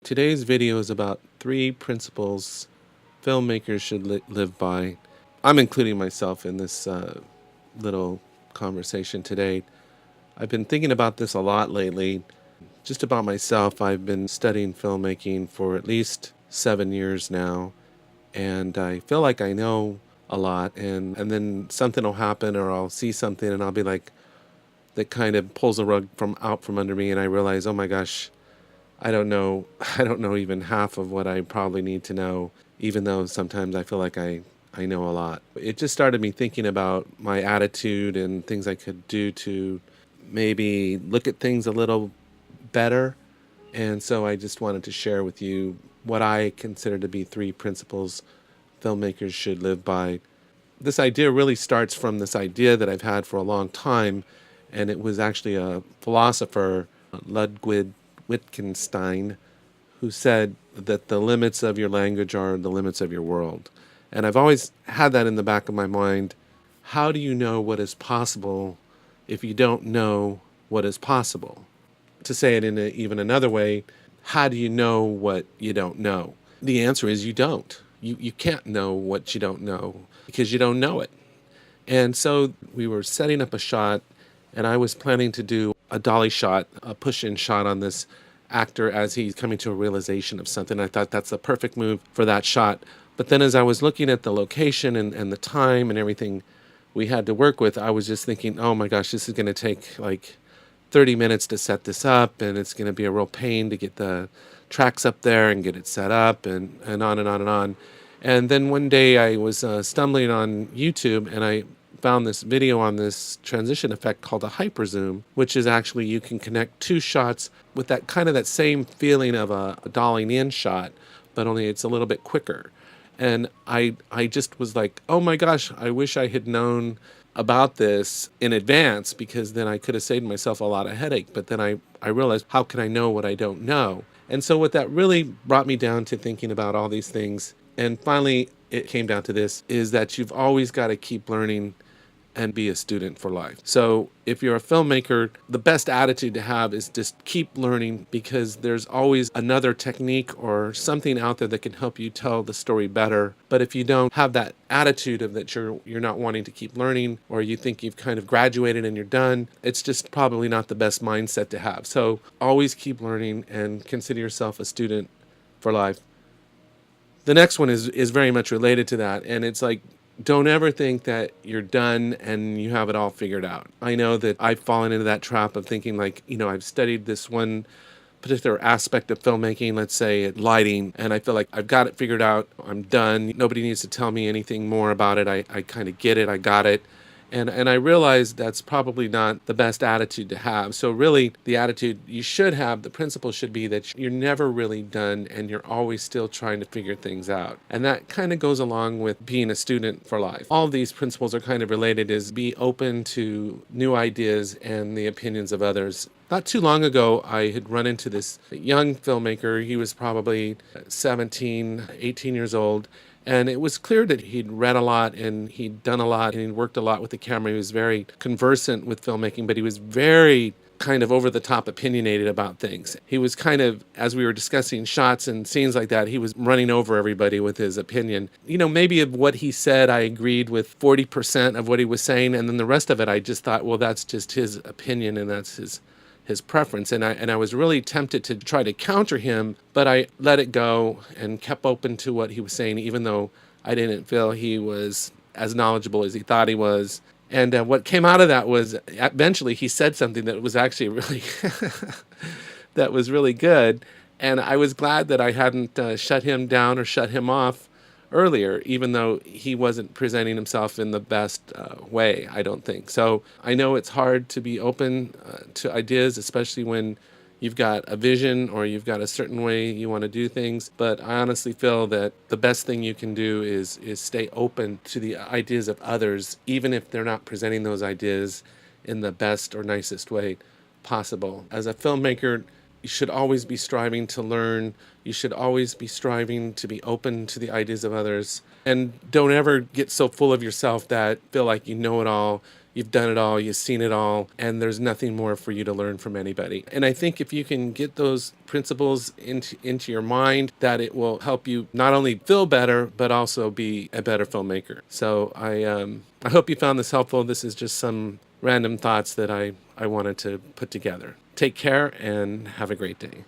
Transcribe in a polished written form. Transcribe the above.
Today's video is about 3 principles filmmakers should live by. I'm including myself in this little conversation today. I've been thinking about this a lot lately. Just about myself, I've been studying filmmaking for at least 7 years now, and I feel like I know a lot, and then something will happen or I'll see something and I'll be like, that kind of pulls a rug from under me, and I realize, oh my gosh, I don't know. I don't know even half of what I probably need to know, even though sometimes I feel like I know a lot. It just started me thinking about my attitude and things I could do to maybe look at things a little better. And so I just wanted to share with you what I consider to be 3 principles filmmakers should live by. This idea really starts from this idea that I've had for a long time, and it was actually a philosopher, Ludwig Wittgenstein, who said that the limits of your language are the limits of your world. And I've always had that in the back of my mind. How do you know what is possible if you don't know what is possible? To say it in even another way, how do you know what you don't know? The answer is you don't. You can't know what you don't know because you don't know it. And so we were setting up a shot, and I was planning to do a dolly shot, a push-in shot on this actor as he's coming to a realization of something. I thought that's the perfect move for that shot. But then as I was looking at the location and the time and everything we had to work with, I was just thinking, oh my gosh, this is going to take like 30 minutes to set this up, and it's going to be a real pain to get the tracks up there and get it set up, and on and on and on. And then one day I was stumbling on YouTube, and I found this video on this transition effect called a hyperzoom, which is actually you can connect 2 shots with that kind of that same feeling of a dollying in shot, but only it's a little bit quicker. And I just was like, oh my gosh, I wish I had known about this in advance, because then I could have saved myself a lot of headache. But then I realized, how can I know what I don't know? And so what that really brought me down to thinking about all these things. And finally, it came down to this, is that you've always got to keep learning and be a student for life. So if you're a filmmaker, the best attitude to have is just keep learning, because there's always another technique or something out there that can help you tell the story better. But if you don't have that attitude of that you're not wanting to keep learning, or you think you've kind of graduated and you're done, it's just probably not the best mindset to have. So always keep learning and consider yourself a student for life. The next one is very much related to that, and it's like, don't ever think that you're done and you have it all figured out. I know that I've fallen into that trap of thinking like, I've studied this one particular aspect of filmmaking, let's say lighting, and I feel like I've got it figured out. I'm done. Nobody needs to tell me anything more about it. I kind of get it. I got it. And I realize that's probably not the best attitude to have. So really, the attitude you should have, the principle should be that you're never really done and you're always still trying to figure things out. And that kind of goes along with being a student for life. All of these principles are kind of related, is be open to new ideas and the opinions of others. Not too long ago, I had run into this young filmmaker. He was probably 17, 18 years old. And it was clear that he'd read a lot and he'd done a lot and he'd worked a lot with the camera. He was very conversant with filmmaking, but he was very kind of over the top opinionated about things. He was kind of, as we were discussing shots and scenes like that, he was running over everybody with his opinion. Maybe of what he said, I agreed with 40% of what he was saying. And then the rest of it, I just thought, well, that's just his opinion and that's his preference, and I was really tempted to try to counter him, but I let it go and kept open to what he was saying, even though I didn't feel he was as knowledgeable as he thought he was. And what came out of that was, eventually he said something that was actually really that was really good, and I was glad that I hadn't shut him down or shut him off earlier, even though he wasn't presenting himself in the best way, I don't think. So I know it's hard to be open to ideas, especially when you've got a vision or you've got a certain way you want to do things. But I honestly feel that the best thing you can do is stay open to the ideas of others, even if they're not presenting those ideas in the best or nicest way possible. As a filmmaker, you should always be striving to learn. You should always be striving to be open to the ideas of others. And don't ever get so full of yourself that feel like you know it all. you've done it all, you've seen it all, and there's nothing more for you to learn from anybody. And I think if you can get those principles into your mind, that it will help you not only feel better, but also be a better filmmaker. So I hope you found this helpful. This is just some random thoughts that I wanted to put together. Take care and have a great day.